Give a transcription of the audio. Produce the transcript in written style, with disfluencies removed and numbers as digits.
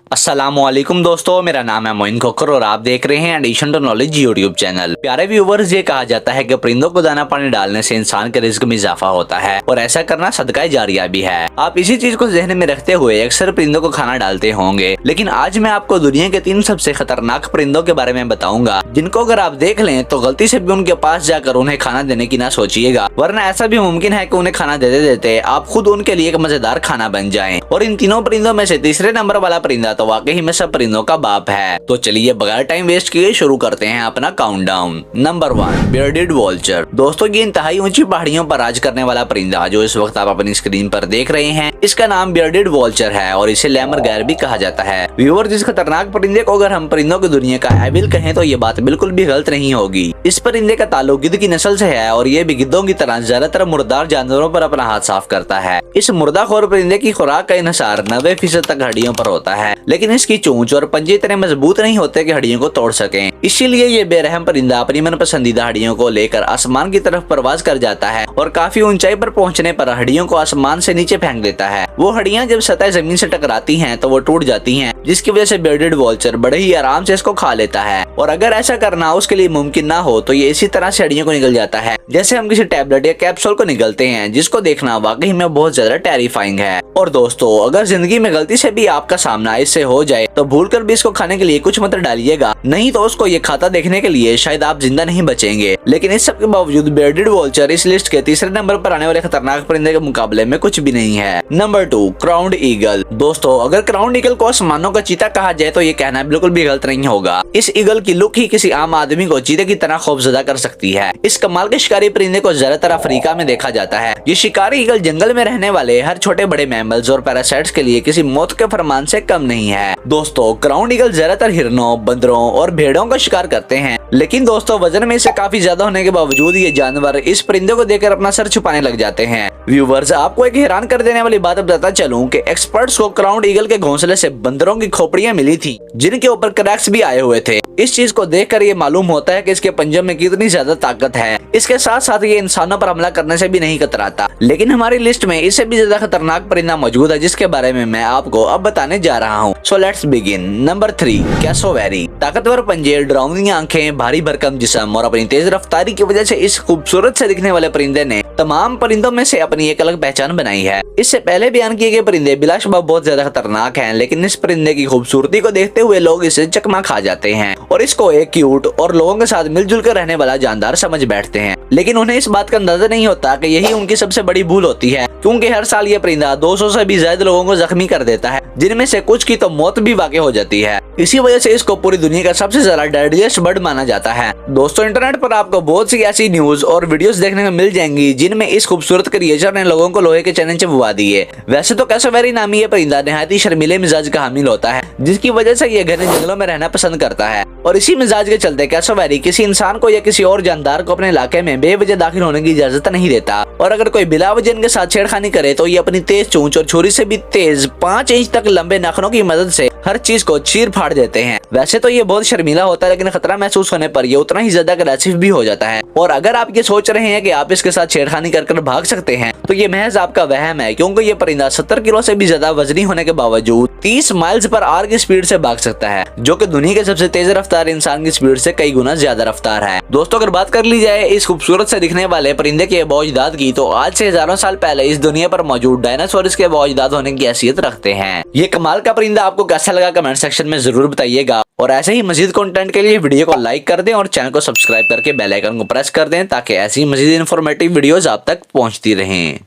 अस्सलाम वालेकुम दोस्तों, मेरा नाम है मोइन खोकर और आप देख रहे हैं addition to knowledge YouTube channel. प्यारे व्यूवर्स, ये कहा जाता है कि परिंदों को दाना पानी डालने से इंसान के रिस्क में इजाफा होता है और ऐसा करना सदका जारिया भी है। आप इसी चीज को ज़हन में रखते हुए अक्सर परिंदों को खाना डालते होंगे, लेकिन आज मैं आपको दुनिया के 3 सबसे खतरनाक परिंदों के बारे में बताऊंगा, जिनको अगर आप देख लें तो गलती से भी उनके पास जाकर उन्हें खाना देने की ना सोचिएगा, वरना ऐसा भी मुमकिन है कि उन्हें खाना देते देते आप खुद उनके लिए एक मजेदार खाना बन जाएं। और इन तीनों परिंदों में से तीसरे नंबर वाला परिंदा तो वाकई में सब परिंदों का बाप है। तो चलिए बगैर टाइम वेस्ट किए शुरू करते हैं अपना काउंटडाउन। Number 1, bearded vulture. दोस्तों, ये इंतहाई ऊंची पहाड़ियों पर राज करने वाला परिंदा जो इस वक्त आप अपनी स्क्रीन पर देख रहे हैं, इसका नाम बियर्डेड वल्चर है और इसे लैमर गैर भी कहा जाता है। व्यूअर, जिस खतरनाक परिंदे को अगर हम परिंदों की दुनिया का एविल कहें तो ये बात बिल्कुल भी गलत नहीं होगी। इस परिंदे का ताल्लुक गिद्ध की नस्ल से है और ये भी गिद्धों की तरह ज्यादातर मुर्दार जानवरों पर अपना हाथ साफ करता है। इस मुर्दाखोर परिंदे की खुराक का इन्हिसार 90% तक हड्डियों पर होता है, लेकिन इसकी चोंच और पंजे इतने मजबूत नहीं होते कि हड्डियों को तोड़ सकें। इसीलिए ये बेरहम परिंदा अपनी मन पसंदीदा हड्डियों को लेकर आसमान की तरफ परवाज कर जाता है और काफी ऊंचाई पर पहुंचने पर हड्डियों को आसमान से नीचे फेंक देता है। वो हड्डियां जब सतह जमीन से टकराती हैं तो वो टूट जाती हैं, जिसकी वजह से बियर्डेड वल्चर बड़े ही आराम से इसको खा लेता है। और अगर ऐसा करना उसके लिए मुमकिन ना हो तो ये इसी तरह से हड्डियों को निगल जाता है जैसे हम किसी टैबलेट या कैप्सूल को निगलते हैं, जिसको देखना वाकई में बहुत ज्यादा टेरिफाइंग है। और दोस्तों, अगर जिंदगी में गलती से भी आपका सामना इससे हो जाए तो भूलकर भी इसको खाने के लिए कुछ मत डालिएगा, नहीं तो उसको ये खाता देखने के लिए शायद आप जिंदा नहीं बचेंगे। लेकिन इस सब के बावजूद बियर्डेड वल्चर इस लिस्ट के तीसरे नंबर पर आने वाले खतरनाक परिंदे के मुकाबले में कुछ भी नहीं है। Number 2, crowned eagle. दोस्तों, अगर क्राउन्ड ईगल को आसमानों का चीता कहा जाए तो ये कहना बिल्कुल भी गलत नहीं होगा। इस ईगल की लुक ही किसी आम आदमी को चीते की तरह खौफजदा कर सकती है। इस कमाल के शिकारी परिंदे को ज्यादातर अफ्रीका में देखा जाता है। ये शिकारी ईगल जंगल में रहने वाले हर छोटे बड़े मैमल्स और पैरासाइट्स के लिए किसी मौत के फरमान से कम नहीं है। दोस्तों, क्राउन्ड ईगल ज्यादातर हिरनों, बंदरों और भेड़ों का शिकार करते हैं, लेकिन दोस्तों वजन में से काफी ज्यादा होने के बावजूद ये जानवर इस परिंदे को देखकर अपना सर छुपाने लग जाते हैं। व्यूवर्स, आपको एक हैरान कर देने वाली बात बताता चलूं कि एक्सपर्ट्स को क्राउन्ड ईगल के घोंसले से बंदरों की खोपड़ियां मिली थी, जिनके ऊपर क्रैक्स भी आए हुए थे। इस चीज को देखकर ये मालूम होता है कि इसके पंजों में कितनी ज्यादा ताकत है। इसके साथ साथ ये इंसानों पर हमला करने से भी नहीं कतराता। लेकिन हमारी लिस्ट में इससे भी ज्यादा खतरनाक परिंदा मौजूद है, जिसके बारे में मैं आपको अब बताने जा रहा हूँ। So let's begin. Number 3, cassowary. ताकतवर पंजे, डरावनी आंखें, भारी भरकम जिस्म और अपनी तेज रफ्तारी की वजह से इस खूबसूरत से दिखने वाले परिंदे ने तमाम परिंदों में से अपनी एक अलग पहचान बनाई है। इससे पहले बयान किए गए परिंदे बिलाशुबा बहुत ज्यादा खतरनाक हैं, लेकिन इस परिंदे की खूबसूरती को देखते हुए लोग इसे चकमा खा जाते हैं और इसको एक क्यूट और लोगों के साथ मिलजुल कर रहने वाला जानदार समझ बैठते हैं। लेकिन उन्हें इस बात का अंदाजा नहीं होता कि यही उनकी सबसे बड़ी भूल होती है, क्योंकि हर साल ये परिंदा 200 से भी ज्यादा लोगों को जख्मी कर देता है, जिनमें से कुछ की तो मौत भी वाक़ई हो जाती है। इसी वजह से इसको पूरी दुनिया का सबसे ज्यादा डेडलीस्ट बर्ड माना जाता है। दोस्तों, इंटरनेट पर आपको बहुत सी ऐसी न्यूज और वीडियोस देखने को मिल जाएंगी जिनमें इस खूबसूरत क्रिएचर ने लोगों को लोहे के चैलेंज चबवा दिए। वैसे तो कैसोवेरी नामी ये परिंदा निहायत ही शर्मीले मिजाज का हामिल होता है, जिसकी वजह से ये घने जंगलों में रहना पसंद करता है। और इसी मिजाज के चलते कैसोवेरी किसी इंसान को या किसी और जानदार को अपने इलाके में बेवजह दाखिल होने की इजाजत नहीं देता, और अगर कोई बिला वजह इनके साथ छेड़खानी करे तो ये अपनी तेज चोंच और छुरी से भी तेज 5 इंच तक लंबे नाखूनों की मदद से हर चीज को चीर फाड़ देते हैं। वैसे तो ये बहुत शर्मीला होता है, लेकिन खतरा महसूस होने पर ये उतना ही ज्यादा अग्रेसिव भी हो जाता है। और अगर आप ये सोच रहे हैं कि आप इसके साथ छेड़खानी कर भाग सकते हैं तो ये महज आपका वहम है, क्योंकि ये परिंदा 70 किलो से भी ज्यादा वजनी होने के बावजूद 30 माइल्स पर आवर की स्पीड से भाग सकता है, जो कि दुनिया के सबसे तेज रफ्तार इंसान की स्पीड से कई गुना ज्यादा रफ्तार है। दोस्तों, अगर बात कर ली जाए इस खूबसूरत से दिखने वाले परिंदे के बावजदाद की, तो आज से हजारों साल पहले इस दुनिया पर मौजूद डायनासोर इसके बावजदाद होने की हैसियत रखते हैं। ये कमाल का परिंदा आपको कैसा लगा कमेंट सेक्शन में जरूर बताइएगा, और ऐसे ही मजीद कंटेंट के लिए वीडियो को लाइक कर दें और चैनल को सब्सक्राइब करके बेल आइकन को प्रेस कर दें, ताकि ऐसी मजीद इन्फॉर्मेटिव वीडियोस आप तक पहुंचती रहें।